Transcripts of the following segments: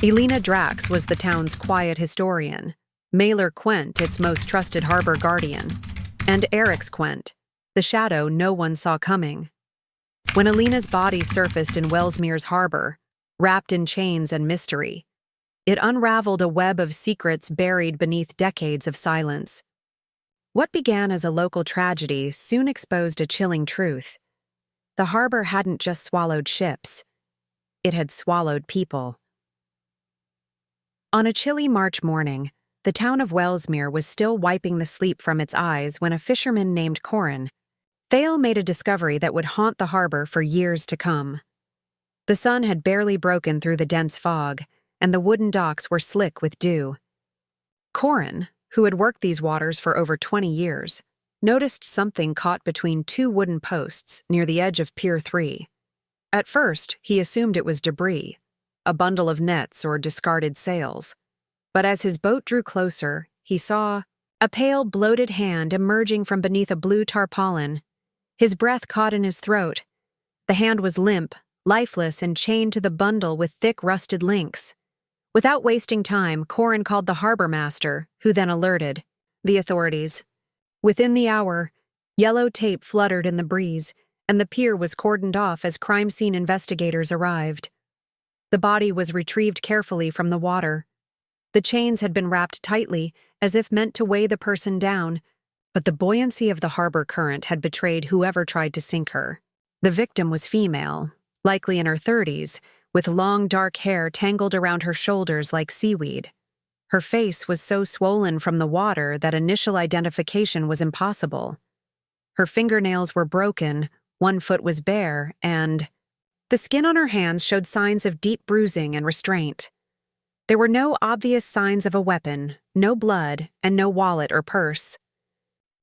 Elina Drax was the town's quiet historian, Maelor Quent its most trusted harbor guardian, and Eric's Quent, the shadow no one saw coming. When Elina's body surfaced in Welsmere's harbor, wrapped in chains and mystery, it unraveled a web of secrets buried beneath decades of silence. What began as a local tragedy soon exposed a chilling truth. The harbor hadn't just swallowed ships. It had swallowed people. On a chilly March morning, the town of Welsmere was still wiping the sleep from its eyes when a fisherman named Corin Thale made a discovery that would haunt the harbor for years to come. The sun had barely broken through the dense fog, and the wooden docks were slick with dew. Corin, who had worked these waters for over 20 years, noticed something caught between two wooden posts near the edge of Pier 3. At first, he assumed it was debris, a bundle of nets or discarded sails. But as his boat drew closer, he saw a pale, bloated hand emerging from beneath a blue tarpaulin. His breath caught in his throat. The hand was limp, lifeless, and chained to the bundle with thick, rusted links. Without wasting time, Corin called the harbor master, who then alerted the authorities. Within the hour, yellow tape fluttered in the breeze, and the pier was cordoned off as crime scene investigators arrived. The body was retrieved carefully from the water. The chains had been wrapped tightly, as if meant to weigh the person down, but the buoyancy of the harbor current had betrayed whoever tried to sink her. The victim was female, likely in her 30s, with long dark hair tangled around her shoulders like seaweed. Her face was so swollen from the water that initial identification was impossible. Her fingernails were broken, one foot was bare, and the skin on her hands showed signs of deep bruising and restraint. There were no obvious signs of a weapon, no blood, and no wallet or purse.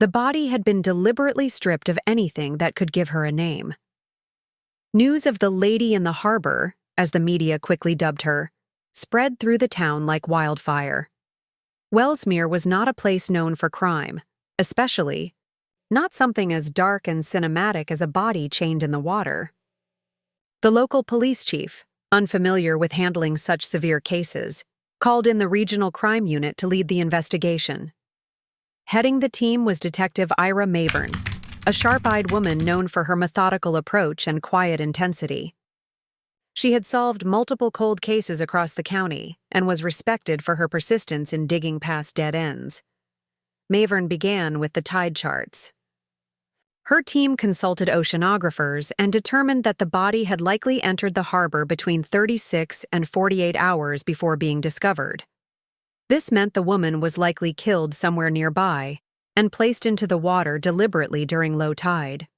The body had been deliberately stripped of anything that could give her a name. News of the Lady in the Harbor, as the media quickly dubbed her, spread through the town like wildfire. Welsmere was not a place known for crime, especially not something as dark and cinematic as a body chained in the water. The local police chief, unfamiliar with handling such severe cases, called in the regional crime unit to lead the investigation. Heading the team was Detective Ira Mavern, a sharp-eyed woman known for her methodical approach and quiet intensity. She had solved multiple cold cases across the county and was respected for her persistence in digging past dead ends. Mavern began with the tide charts. Her team consulted oceanographers and determined that the body had likely entered the harbor between 36 and 48 hours before being discovered. This meant the woman was likely killed somewhere nearby and placed into the water deliberately during low tide.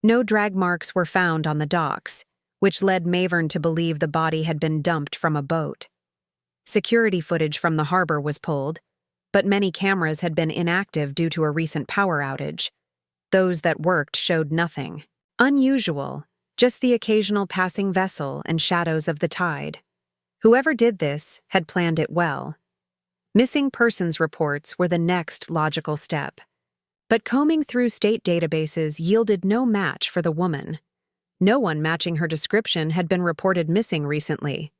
No drag marks were found on the docks, which led Mavern to believe the body had been dumped from a boat. Security footage from the harbor was pulled, but many cameras had been inactive due to a recent power outage. Those that worked showed nothing unusual, just the occasional passing vessel and shadows of the tide. Whoever did this had planned it well. Missing persons reports were the next logical step, but combing through state databases yielded no match for the woman. No one matching her description had been reported missing recently.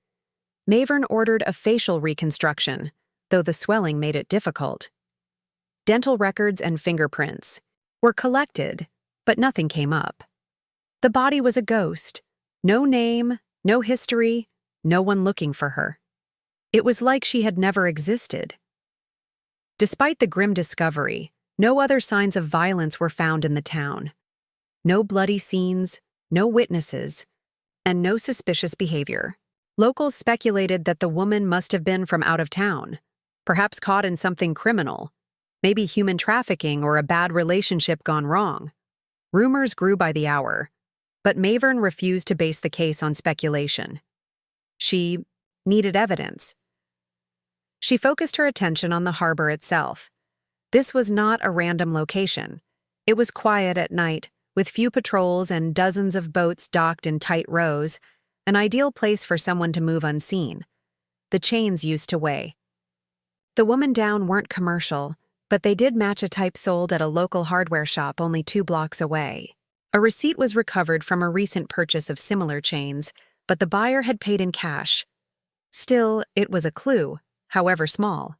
Mavern ordered a facial reconstruction, though the swelling made it difficult. Dental records and fingerprints were collected, but nothing came up. The body was a ghost. No name, no history, no one looking for her. It was like she had never existed. Despite the grim discovery, no other signs of violence were found in the town. No bloody scenes, no witnesses, and no suspicious behavior. Locals speculated that the woman must have been from out of town, perhaps caught in something criminal, maybe human trafficking or a bad relationship gone wrong. Rumors grew by the hour, but Mavern refused to base the case on speculation. She needed evidence. She focused her attention on the harbor itself. This was not a random location. It was quiet at night, with few patrols and dozens of boats docked in tight rows, an ideal place for someone to move unseen. The chains used to weigh. The woman down weren't commercial, but they did match a type sold at a local hardware shop only 2 blocks away. A receipt was recovered from a recent purchase of similar chains, but the buyer had paid in cash. Still, it was a clue, however small.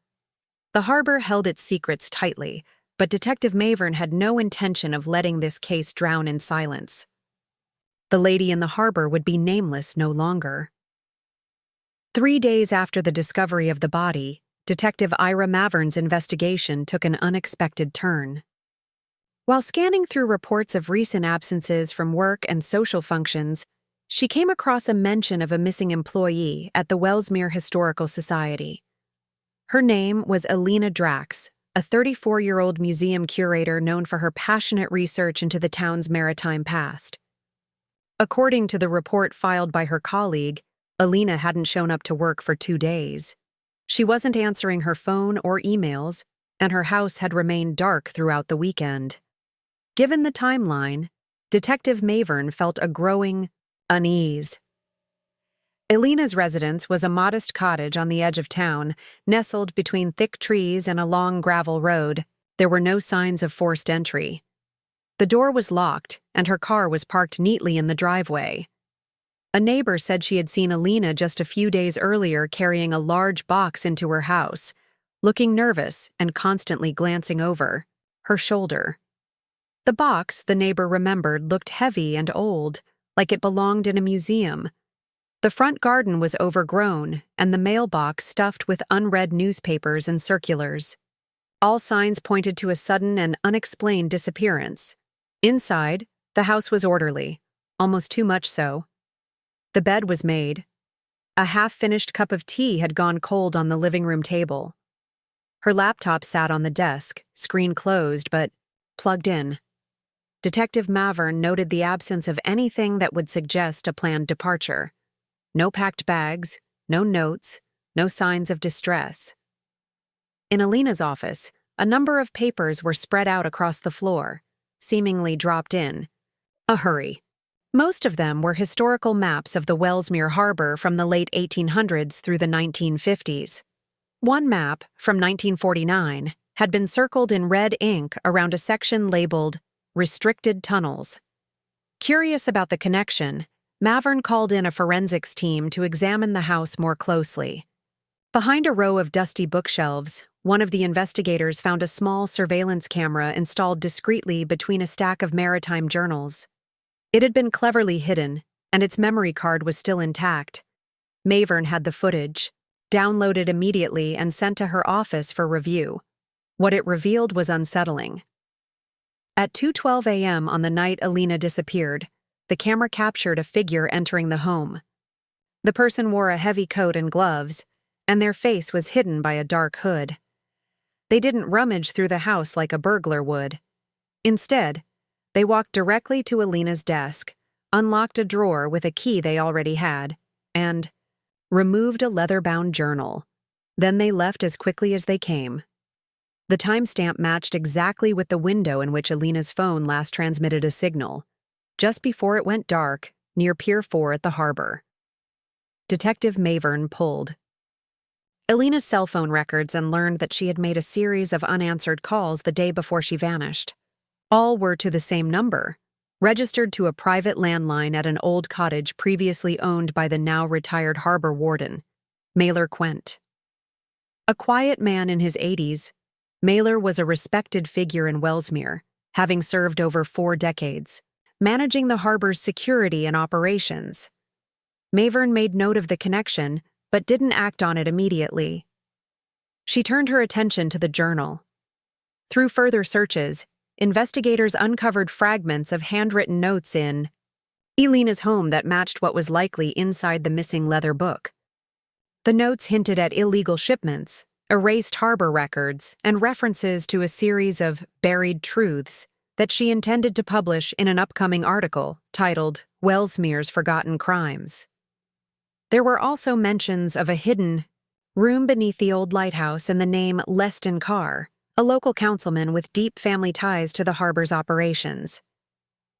The harbor held its secrets tightly, but Detective Mavern had no intention of letting this case drown in silence. The lady in the harbor would be nameless no longer. 3 days after the discovery of the body, Detective Ira Mavern's investigation took an unexpected turn. While scanning through reports of recent absences from work and social functions, she came across a mention of a missing employee at the Welsmere Historical Society. Her name was Elina Drax, a 34-year-old museum curator known for her passionate research into the town's maritime past. According to the report filed by her colleague, Elina hadn't shown up to work for 2 days. She wasn't answering her phone or emails, and her house had remained dark throughout the weekend. Given the timeline, Detective Mavern felt a growing unease. Elina's residence was a modest cottage on the edge of town, nestled between thick trees and a long gravel road. There were no signs of forced entry. The door was locked, and her car was parked neatly in the driveway. A neighbor said she had seen Elina just a few days earlier carrying a large box into her house, looking nervous and constantly glancing over her shoulder. The box, the neighbor remembered, looked heavy and old, like it belonged in a museum. The front garden was overgrown, and the mailbox stuffed with unread newspapers and circulars. All signs pointed to a sudden and unexplained disappearance. Inside, the house was orderly, almost too much so. The bed was made. A half-finished cup of tea had gone cold on the living room table. Her laptop sat on the desk, screen closed but plugged in. Detective Mavern noted the absence of anything that would suggest a planned departure. No packed bags, no notes, no signs of distress. In Elina's office, a number of papers were spread out across the floor, seemingly dropped in a hurry. Most of them were historical maps of the Welsmere harbor from the late 1800s through the 1950s. One map, from 1949, had been circled in red ink around a section labeled Restricted Tunnels. Curious about the connection, Mavern called in a forensics team to examine the house more closely. Behind a row of dusty bookshelves, one of the investigators found a small surveillance camera installed discreetly between a stack of maritime journals. It had been cleverly hidden, and its memory card was still intact. Mavern had the footage, downloaded immediately and sent to her office for review. What it revealed was unsettling. At 2:12 a.m. on the night Elina disappeared, the camera captured a figure entering the home. The person wore a heavy coat and gloves, and their face was hidden by a dark hood. They didn't rummage through the house like a burglar would. Instead, they walked directly to Elina's desk, unlocked a drawer with a key they already had, and removed a leather-bound journal. Then they left as quickly as they came. The timestamp matched exactly with the window in which Elina's phone last transmitted a signal, just before it went dark, near Pier 4 at the harbor. Detective Mavern pulled Elina's cell phone records and learned that she had made a series of unanswered calls the day before she vanished. All were to the same number, registered to a private landline at an old cottage previously owned by the now-retired harbor warden, Maelor Quent. A quiet man in his 80s, Maelor was a respected figure in Welsmere, having served over 4 decades, managing the harbor's security and operations. Mavern made note of the connection, but didn't act on it immediately. She turned her attention to the journal. Through further searches, investigators uncovered fragments of handwritten notes in Elina's home that matched what was likely inside the missing leather book. The notes hinted at illegal shipments, erased harbor records, and references to a series of buried truths that she intended to publish in an upcoming article titled Welsmere's Forgotten Crimes. There were also mentions of a hidden room beneath the old lighthouse and the name Leston Carr, a local councilman with deep family ties to the harbor's operations.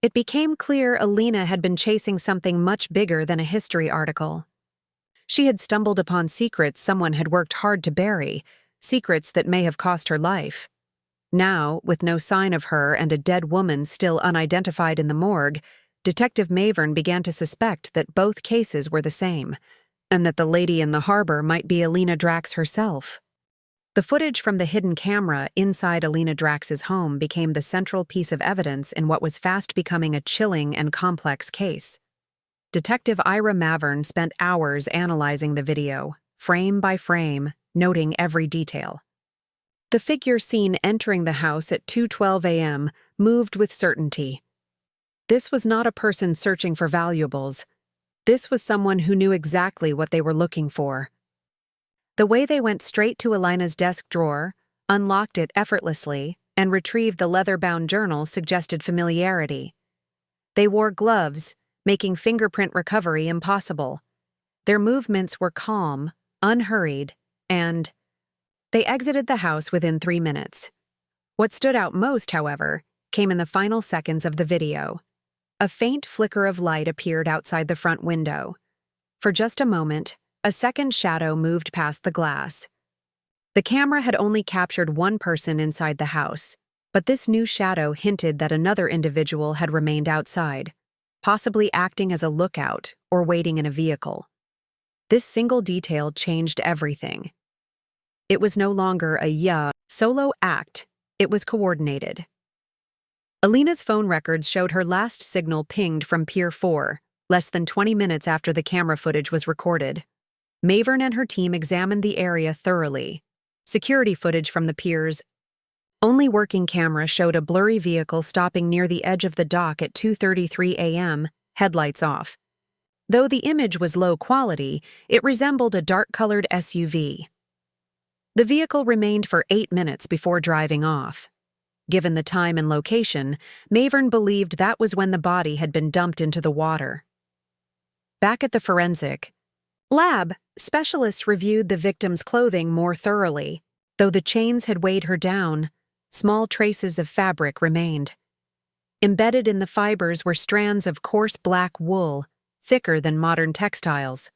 It became clear Elina had been chasing something much bigger than a history article. She had stumbled upon secrets someone had worked hard to bury, secrets that may have cost her life. Now, with no sign of her and a dead woman still unidentified in the morgue, Detective Mavern began to suspect that both cases were the same, and that the lady in the harbor might be Elina Drax herself. The footage from the hidden camera inside Elina Drax's home became the central piece of evidence in what was fast becoming a chilling and complex case. Detective Ira Mavern spent hours analyzing the video, frame by frame, noting every detail. The figure seen entering the house at 2:12 a.m. moved with certainty. This was not a person searching for valuables. This was someone who knew exactly what they were looking for. The way they went straight to Elina's desk drawer, unlocked it effortlessly, and retrieved the leather-bound journal suggested familiarity. They wore gloves, making fingerprint recovery impossible. Their movements were calm, unhurried, and they exited the house within 3 minutes. What stood out most, however, came in the final seconds of the video. A faint flicker of light appeared outside the front window. For just a moment, a second shadow moved past the glass. The camera had only captured one person inside the house, but this new shadow hinted that another individual had remained outside, possibly acting as a lookout or waiting in a vehicle. This single detail changed everything. It was no longer a solo act, it was coordinated. Elina's phone records showed her last signal pinged from Pier 4, less than 20 minutes after the camera footage was recorded. Mavern and her team examined the area thoroughly. Security footage from the pier's only working camera showed a blurry vehicle stopping near the edge of the dock at 2:33 a.m., headlights off. Though the image was low quality, it resembled a dark-colored SUV. The vehicle remained for 8 minutes before driving off. Given the time and location, Mavern believed that was when the body had been dumped into the water. Back at the forensic lab, specialists reviewed the victim's clothing more thoroughly. Though the chains had weighed her down, small traces of fabric remained. Embedded in the fibers were strands of coarse black wool, thicker than modern textiles.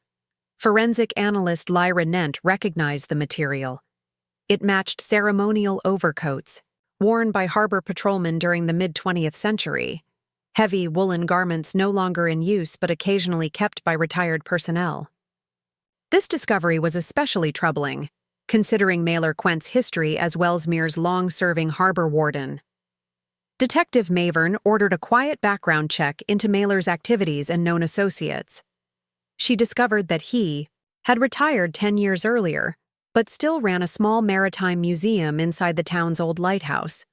Forensic analyst Lyra Nent recognized the material. It matched ceremonial overcoats, worn by harbor patrolmen during the mid-20th century, heavy woolen garments no longer in use but occasionally kept by retired personnel. This discovery was especially troubling, considering Maelor Quent's history as Welsmere's long-serving harbor warden. Detective Mavern ordered a quiet background check into Maelor's activities and known associates. She discovered that he had retired 10 years earlier, but still ran a small maritime museum inside the town's old lighthouse.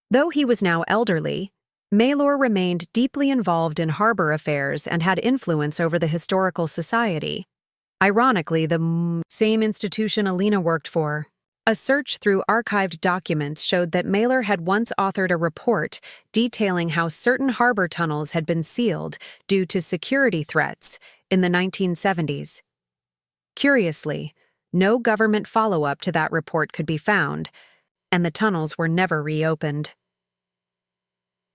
Though he was now elderly, Maelor remained deeply involved in harbor affairs and had influence over the historical society. Ironically, the same institution Elina worked for. A search through archived documents showed that Maelor had once authored a report detailing how certain harbor tunnels had been sealed due to security threats in the 1970s. Curiously, no government follow-up to that report could be found, and the tunnels were never reopened.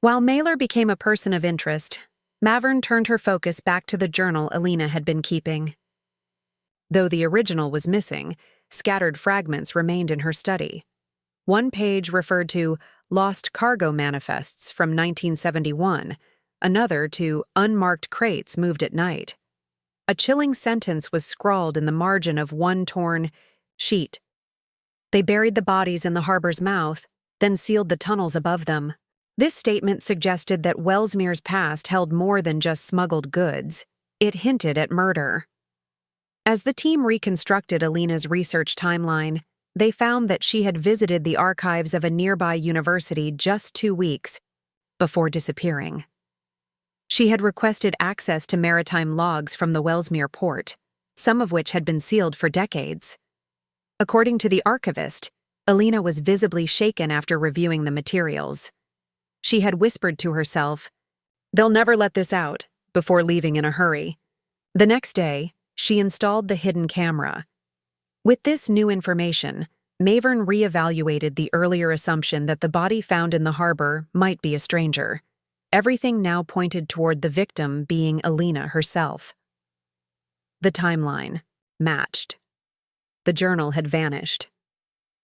While Maelor became a person of interest, Mavern turned her focus back to the journal Elina had been keeping. Though the original was missing, scattered fragments remained in her study. One page referred to lost cargo manifests from 1971, another to unmarked crates moved at night. A chilling sentence was scrawled in the margin of one torn sheet. They buried the bodies in the harbor's mouth, then sealed the tunnels above them. This statement suggested that Welsmere's past held more than just smuggled goods. It hinted at murder. As the team reconstructed Elina's research timeline, they found that she had visited the archives of a nearby university just 2 weeks before disappearing. She had requested access to maritime logs from the Welsmere port, some of which had been sealed for decades. According to the archivist, Elina was visibly shaken after reviewing the materials. She had whispered to herself, "They'll never let this out," before leaving in a hurry. The next day, she installed the hidden camera. With this new information, Mavern reevaluated the earlier assumption that the body found in the harbor might be a stranger. Everything now pointed toward the victim being Elina herself. The timeline matched. The journal had vanished.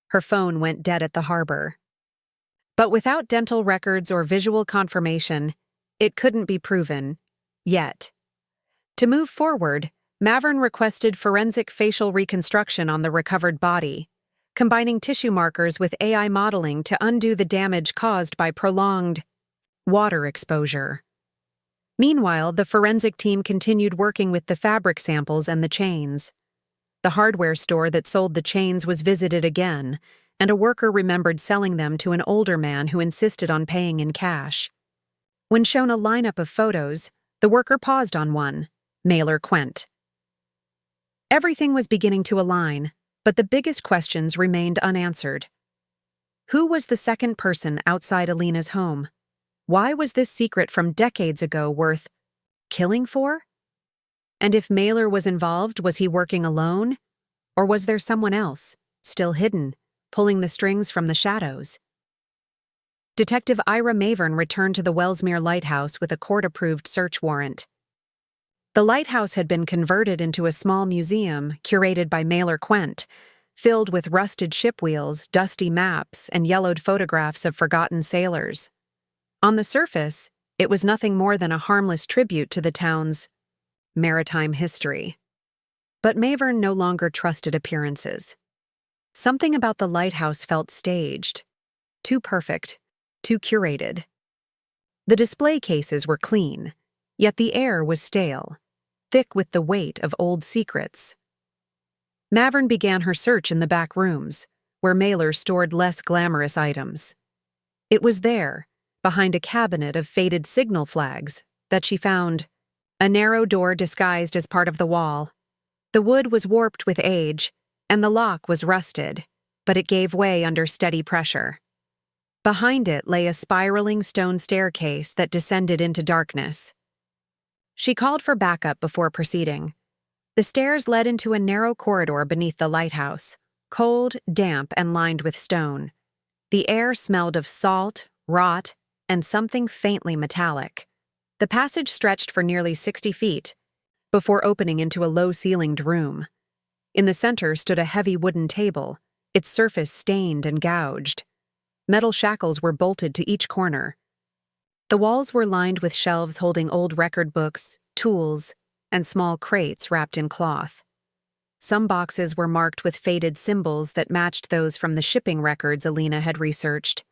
Her phone went dead at the harbor. But without dental records or visual confirmation, it couldn't be proven, yet. To move forward, Mavern requested forensic facial reconstruction on the recovered body, combining tissue markers with AI modeling to undo the damage caused by prolonged water exposure. Meanwhile, the forensic team continued working with the fabric samples and the chains. The hardware store that sold the chains was visited again, and a worker remembered selling them to an older man who insisted on paying in cash. When shown a lineup of photos, the worker paused on one, Maelor Quent. Everything was beginning to align, but the biggest questions remained unanswered. Who was the second person outside Elina's home? Why was this secret from decades ago worth killing for? And if Maelor was involved, was he working alone? Or was there someone else, still hidden, pulling the strings from the shadows? Detective Ira Mavern returned to the Welsmere lighthouse with a court-approved search warrant. The lighthouse had been converted into a small museum curated by Maelor Quent, filled with rusted ship wheels, dusty maps, and yellowed photographs of forgotten sailors. On the surface, it was nothing more than a harmless tribute to the town's maritime history. But Mavern no longer trusted appearances. Something about the lighthouse felt staged, too perfect, too curated. The display cases were clean, yet the air was stale, thick with the weight of old secrets. Mavern began her search in the back rooms, where Maelor stored less glamorous items. It was there, behind a cabinet of faded signal flags, that she found a narrow door disguised as part of the wall. The wood was warped with age, and the lock was rusted, but it gave way under steady pressure. Behind it lay a spiraling stone staircase that descended into darkness. She called for backup before proceeding. The stairs led into a narrow corridor beneath the lighthouse, cold, damp, and lined with stone. The air smelled of salt, rot, and something faintly metallic. The passage stretched for nearly 60 feet, before opening into a low-ceilinged room. In the center stood a heavy wooden table, its surface stained and gouged. Metal shackles were bolted to each corner. The walls were lined with shelves holding old record books, tools, and small crates wrapped in cloth. Some boxes were marked with faded symbols that matched those from the shipping records Elina had researched.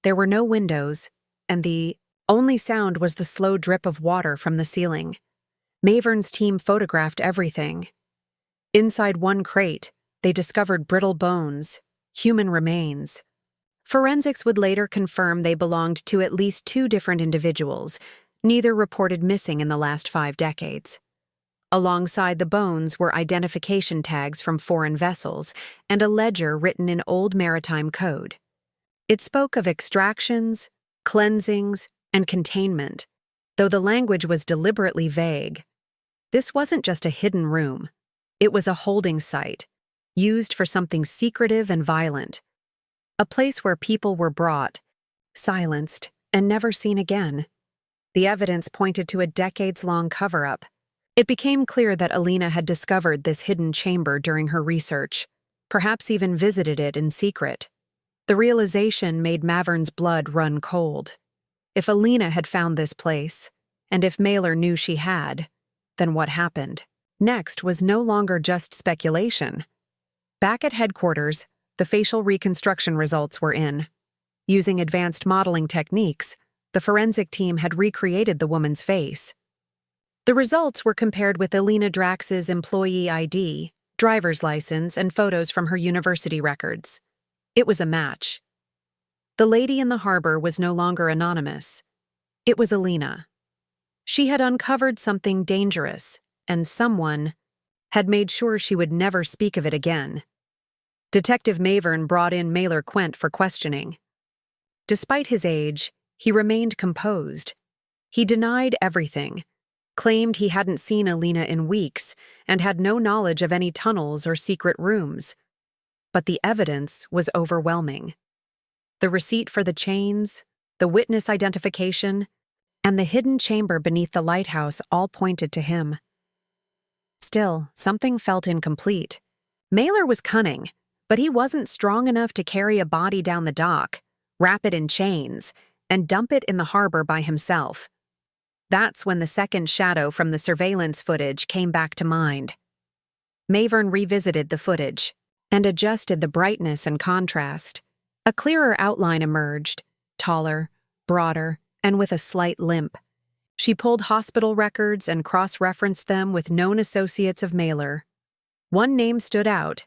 There were no windows, and the only sound was the slow drip of water from the ceiling. Mavern's team photographed everything. Inside one crate, they discovered brittle bones, human remains. Forensics would later confirm they belonged to at least 2 different individuals, neither reported missing in the last 5 decades. Alongside the bones were identification tags from foreign vessels and a ledger written in old maritime code. It spoke of extractions, cleansings, and containment, though the language was deliberately vague. This wasn't just a hidden room. It was a holding site, used for something secretive and violent. A place where people were brought, silenced, and never seen again. The evidence pointed to a decades-long cover-up. It became clear that Elina had discovered this hidden chamber during her research, perhaps even visited it in secret. The realization made Mavern's blood run cold. If Elina had found this place, and if Maelor knew she had, then what happened? Next was no longer just speculation. Back at headquarters, the facial reconstruction results were in. Using advanced modeling techniques, the forensic team had recreated the woman's face. The results were compared with Elina Drax's employee ID, driver's license, and photos from her university records. It was a match. The lady in the harbor was no longer anonymous. It was Elina. She had uncovered something dangerous, and someone had made sure she would never speak of it again. Detective Mavern brought in Maelor Quent for questioning. Despite his age, he remained composed. He denied everything, claimed he hadn't seen Elina in weeks, and had no knowledge of any tunnels or secret rooms. But the evidence was overwhelming. The receipt for the chains, the witness identification, and the hidden chamber beneath the lighthouse all pointed to him. Still, something felt incomplete. Maelor was cunning, but he wasn't strong enough to carry a body down the dock, wrap it in chains, and dump it in the harbor by himself. That's when the second shadow from the surveillance footage came back to mind. Mavern revisited the footage and adjusted the brightness and contrast. A clearer outline emerged, taller, broader, and with a slight limp. She pulled hospital records and cross-referenced them with known associates of Maelor. One name stood out: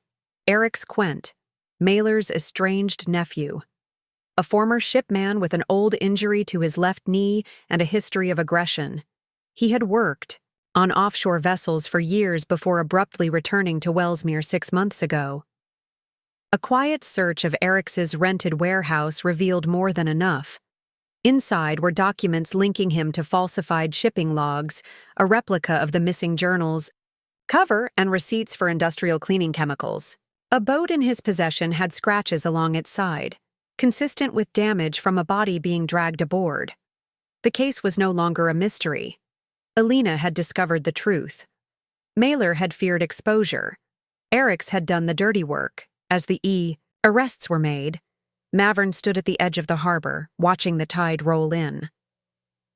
Ira Quent, Maelor's estranged nephew. A former shipman with an old injury to his left knee and a history of aggression. He had worked on offshore vessels for years before abruptly returning to Welsmere 6 months ago. A quiet search of Eric's rented warehouse revealed more than enough. Inside were documents linking him to falsified shipping logs, a replica of the missing journal's cover, and receipts for industrial cleaning chemicals. A boat in his possession had scratches along its side, consistent with damage from a body being dragged aboard. The case was no longer a mystery. Elina had discovered the truth. Maelor had feared exposure. Eric's had done the dirty work. As the arrests were made, Mavern stood at the edge of the harbor, watching the tide roll in.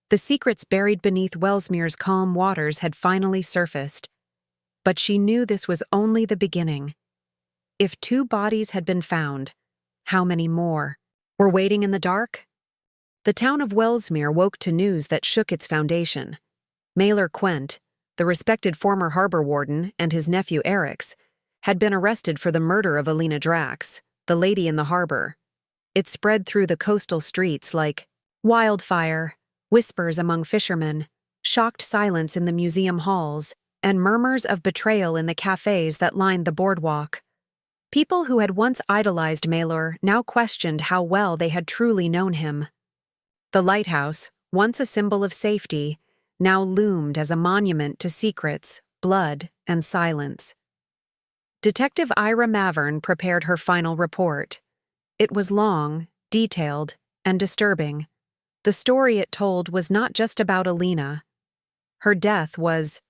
The secrets buried beneath Welsmere's calm waters had finally surfaced, but she knew this was only the beginning. If 2 bodies had been found, how many more were waiting in the dark? The town of Welsmere woke to news that shook its foundation. Maelor Quent, the respected former harbor warden, and his nephew Eric's, had been arrested for the murder of Elina Drax, the lady in the harbor. It spread through the coastal streets like wildfire, whispers among fishermen, shocked silence in the museum halls, and murmurs of betrayal in the cafes that lined the boardwalk. People who had once idolized Maelor now questioned how well they had truly known him. The lighthouse, once a symbol of safety, now loomed as a monument to secrets, blood, and silence. Detective Ira Mavern prepared her final report. It was long, detailed, and disturbing. The story it told was not just about Elina. Her death was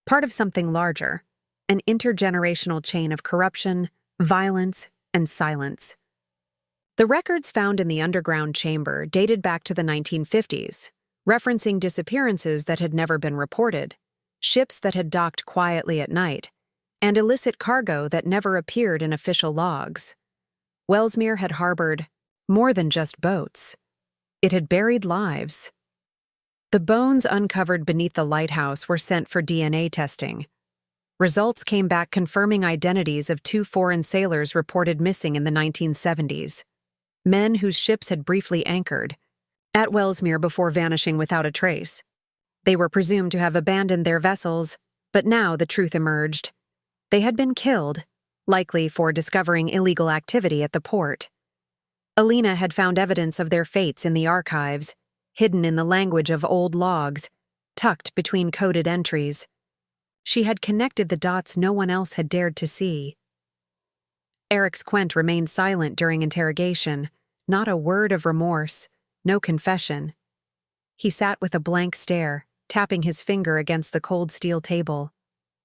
part of something larger, an intergenerational chain of corruption, violence, and silence. The records found in the underground chamber dated back to the 1950s, referencing disappearances that had never been reported, ships that had docked quietly at night, and illicit cargo that never appeared in official logs. Welsmere had harbored more than just boats. It had buried lives. The bones uncovered beneath the lighthouse were sent for DNA testing. Results came back confirming identities of 2 foreign sailors reported missing in the 1970s, men whose ships had briefly anchored at Welsmere before vanishing without a trace. They were presumed to have abandoned their vessels, but now the truth emerged. They had been killed, likely for discovering illegal activity at the port. Elina had found evidence of their fates in the archives, hidden in the language of old logs, tucked between coded entries. She had connected the dots no one else had dared to see. Ira Quent remained silent during interrogation, not a word of remorse, no confession. He sat with a blank stare, tapping his finger against the cold steel table.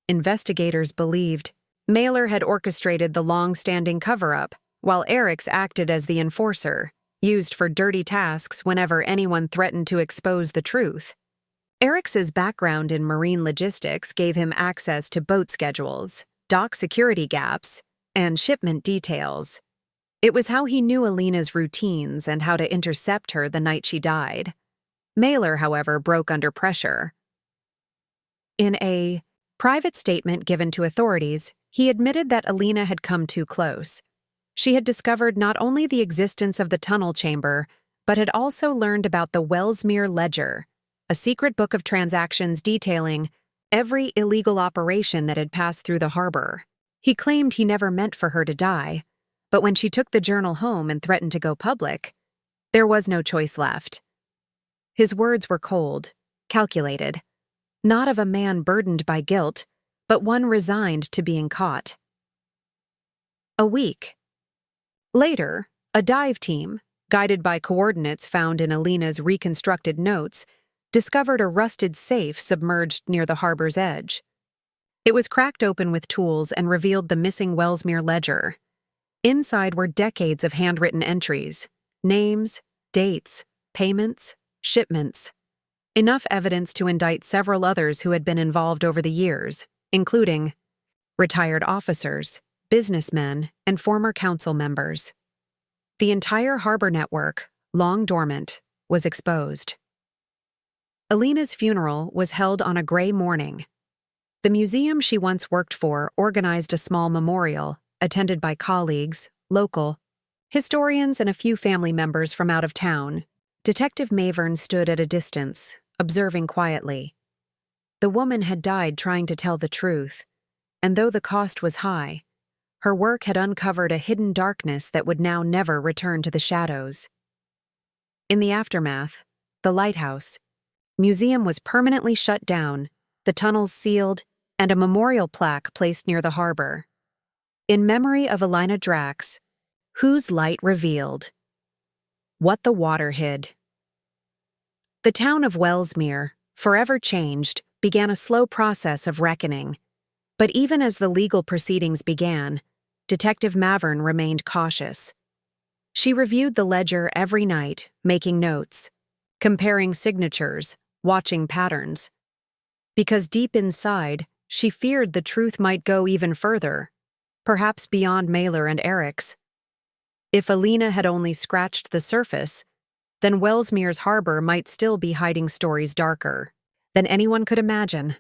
Investigators believed Maelor had orchestrated the long-standing cover-up, while Eric's acted as the enforcer, used for dirty tasks whenever anyone threatened to expose the truth. Eric's background in marine logistics gave him access to boat schedules, dock security gaps, and shipment details. It was how he knew Elina's routines and how to intercept her the night she died. Maelor, however, broke under pressure. In a private statement given to authorities, he admitted that Elina had come too close. She had discovered not only the existence of the tunnel chamber, but had also learned about the Welsmere Ledger, a secret book of transactions detailing every illegal operation that had passed through the harbor. He claimed he never meant for her to die, but when she took the journal home and threatened to go public, there was no choice left. His words were cold, calculated, not of a man burdened by guilt, but one resigned to being caught. A week later, a dive team, guided by coordinates found in Elina's reconstructed notes, discovered a rusted safe submerged near the harbor's edge. It was cracked open with tools and revealed the missing Welsmere ledger. Inside were decades of handwritten entries, names, dates, payments, shipments. Enough evidence to indict several others who had been involved over the years, including retired officers, businessmen, and former council members. The entire harbor network, long dormant, was exposed. Elina's funeral was held on a gray morning. The museum she once worked for organized a small memorial, attended by colleagues, local historians, and a few family members from out of town. Detective Mavern stood at a distance, observing quietly. The woman had died trying to tell the truth, and though the cost was high, her work had uncovered a hidden darkness that would now never return to the shadows. In the aftermath, the lighthouse museum was permanently shut down, the tunnels sealed, and a memorial plaque placed near the harbor. In memory of Elina Drax, whose light revealed what the water hid. The town of Welsmere, forever changed, began a slow process of reckoning. But even as the legal proceedings began, Detective Mavern remained cautious. She reviewed the ledger every night, making notes, comparing signatures, watching patterns. Because deep inside, she feared the truth might go even further, perhaps beyond Maelor and Eric's. If Elina had only scratched the surface, then Welsmere's harbor might still be hiding stories darker than anyone could imagine.